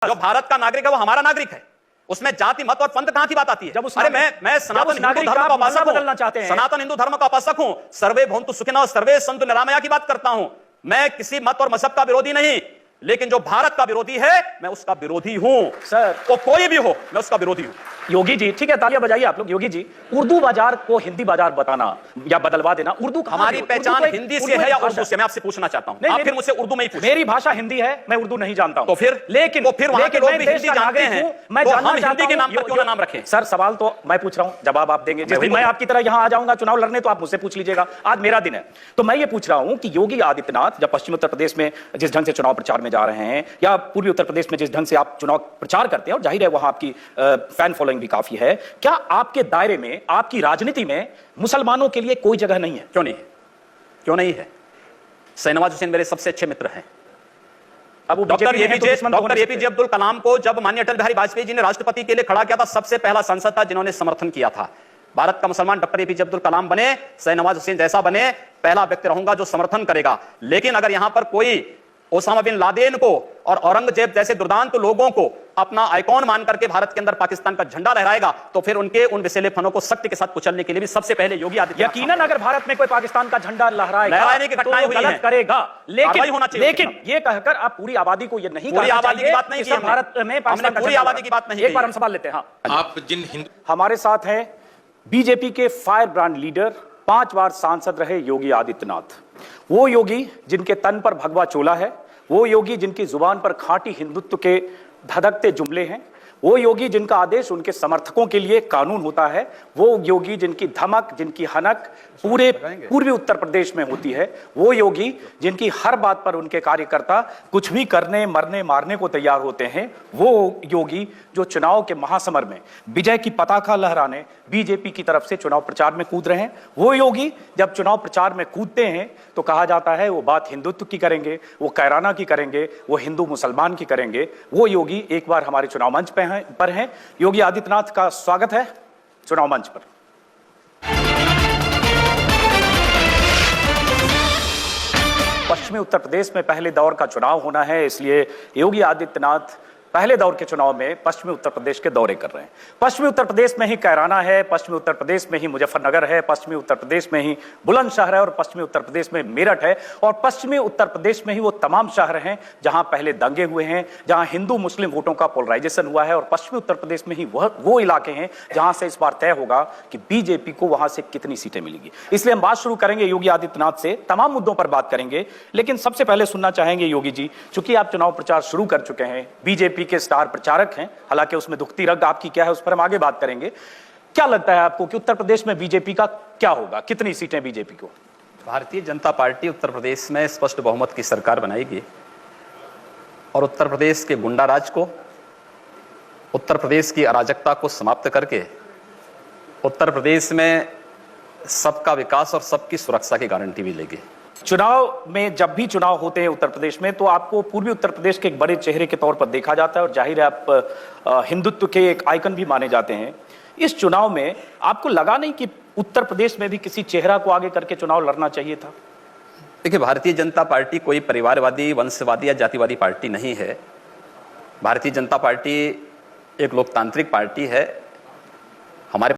जो भारत का नागरिक है वो हमारा नागरिक है, उसमें जाति मत और पंथ कहां की बात आती है? अरे मैं सनातन हिंदू धर्म का उपासक हूं, सनातन हिंदू धर्म का उपासक हूं, सर्वे भवन्तु सुखिनः सर्वे सन्तु निरामया की बात करता हूं। मैं किसी मत और मजहब का विरोधी नहीं, लेकिन जो भारत का विरोधी है मैं उसका विरोधी हूं सर। वो कोई भी हो, मैं उसका विरोधी हूं। योगी जी, ठीक है, तालियां बजाइए आप लोग। योगी जी, उर्दू बाजार को हिंदी बाजार बताना या बदलवा देना, उर्दू हमारी पहचान हिंदी से है या उर्दू से? मैं आपसे पूछना चाहता हूं, आप फिर मुझसे उर्दू में ही पूछिए। मेरी भाषा हिंदी है, मैं उर्दू नहीं जानता हूं। तो फिर वहां के लोग भी हिंदी जानते हैं, मैं जानना हिंदी के नाम पर क्यों ना नाम रखें? सर सवाल तो मैं पूछ रहा हूं, जवाब आप देंगे। जिस दिन मैं आपकी तरह यहां आ जाऊंगा चुनाव लड़ने तो आप मुझसे पूछ लीजिएगा, आज मेरा दिन है। तो मैं ये पूछ रहा हूं कि योगी आदित्यनाथ जब पश्चिमी उत्तर प्रदेश में जिस ढंग से चुनाव प्रचार में जा रहे हैं, या पूर्वी उत्तर प्रदेश में जिस ढंग से आप चुनाव प्रचार करते हैं, और जाहिर है वहां आपकी फैन फॉलोइंग भी काफी है, क्या आपके दायरे में, आपकी राजनीति में मुसलमानों के लिए कोई जगह नहीं है? क्यों नहीं है? क्यों नहीं है? शाहनवाज हुसैन मेरे सबसे अच्छे मित्र हैं। अब डॉक्टर एपीजे अब्दुल कलाम को जब माननीय अटल बिहारी वाजपेयी जी ने राष्ट्रपति के लिए खड़ा किया था, सबसे पहला सांसद था जिन्होंने समर्थन किया था। भारत का मुसलमान डॉक्टर एपीजे अब्दुल कलाम बने, शाहनवाज हुसैन जैसा बने, पहला व्यक्ति रहूंगा जो समर्थन करेगा। लेकिन अगर यहां पर कोई ओसामा बिन लादेन को और औरंगजेब जैसे दुर्दांत लोगों को अपना आइकॉन मान करके भारत के अंदर पाकिस्तान का झंडा लहराएगा, तो फिर उनके उन विषैले फनों को सख्ती के साथ कुचलने के लिए भी सबसे पहले योगी आदित्यनाथ। यकीनन अगर भारत में कोई पाकिस्तान का झंडा लहराने की घटनाएं हुई हैं, करेगा, लेकिन ये कहकर आप पूरी आबादी को ये नहीं, पूरी आबादी की बात नहीं की, भारत में पूरी आबादी की बात नहीं। एक बार हम सवाल लेते हैं। आप जिन हिंदू, हमारे साथ हैं बीजेपी के फायर ब्रांड लीडर, 5 बार सांसद रहे योगी आदित्यनाथ। वो योगी जिनके तन पर भगवा चोला है, वो योगी जिनकी जुबान पर खांटी हिंदुत्व के धधकते जुमले हैं, वो योगी जिनका आदेश उनके समर्थकों के लिए कानून होता है, वो योगी जिनकी धमक, जिनकी हनक पूरे पूर्वी उत्तर प्रदेश में होती है, वो योगी जिनकी हर बात पर उनके कार्यकर्ता कुछ भी करने, मरने, मारने को तैयार होते हैं, वो योगी जो चुनाव के महासमर में विजय की पताका लहराने बीजेपी की तरफ से चुनाव प्रचार में कूद रहे हैं, वो योगी जब चुनाव प्रचार में कूदते हैं तो कहा जाता है वो बात हिंदुत्व की करेंगे, वो कैराना की करेंगे, वो हिंदू मुसलमान की करेंगे। वो योगी एक बार हमारे चुनाव मंच पर हैं। योगी आदित्यनाथ का स्वागत है चुनाव मंच पर। पश्चिमी उत्तर प्रदेश में पहले दौर का चुनाव होना है, इसलिए योगी आदित्यनाथ पहले दौर के चुनाव में पश्चिमी उत्तर प्रदेश के दौरे कर रहे हैं। पश्चिमी उत्तर प्रदेश में ही कैराना है, पश्चिमी उत्तर प्रदेश में ही मुजफ्फरनगर है, पश्चिमी उत्तर प्रदेश में ही बुलंदशहर है, और पश्चिमी उत्तर प्रदेश में मेरठ है, और पश्चिमी उत्तर प्रदेश में ही वो तमाम शहर हैं जहां पहले दंगे हुए हैं, जहां हिंदू मुस्लिम वोटों का पोलराइजेशन हुआ है, और पश्चिमी उत्तर प्रदेश में ही वो इलाके हैं जहां से इस बार तय होगा कि बीजेपी को वहां से कितनी सीटें मिलेगी। इसलिए हम बात शुरू करेंगे योगी आदित्यनाथ से, तमाम मुद्दों पर बात करेंगे, लेकिन सबसे पहले सुनना चाहेंगे योगी जी, चूंकि आप चुनाव प्रचार शुरू कर चुके हैं, बीजेपी के स्टार प्रचारक हैं, हालांकि उसमें दुखती रग आपकी क्या है उस पर हम आगे बात करेंगे। क्या लगता है आपको कि उत्तर प्रदेश में बीजेपी का क्या होगा, कितनी सीटें बीजेपी को? भारतीय जनता पार्टी उत्तर प्रदेश में स्पष्ट बहुमत की सरकार बनाएगी, और उत्तर प्रदेश के गुंडा राज को, उत्तर प्रदेश की अराजकता को समाप्त करके उत्तर प्रदेश में सबका विकास और सबकी सुरक्षा की गारंटी भी लेगी। चुनाव में जब भी चुनाव होते हैं उत्तर प्रदेश में, तो आपको पूर्वी उत्तर प्रदेश के एक बड़े चेहरे के तौर पर देखा जाता है, और जाहिर है आप हिंदुत्व के एक आइकन भी माने जाते हैं। इस चुनाव में आपको लगा नहीं कि उत्तर प्रदेश में भी किसी चेहरा को आगे करके चुनाव लड़ना चाहिए था? देखिए, भारतीय जनता पार्टी कोई परिवारवादी, वंशवादी या जातिवादी पार्टी नहीं है। भारतीय जनता पार्टी एक लोकतांत्रिक पार्टी है। हमारे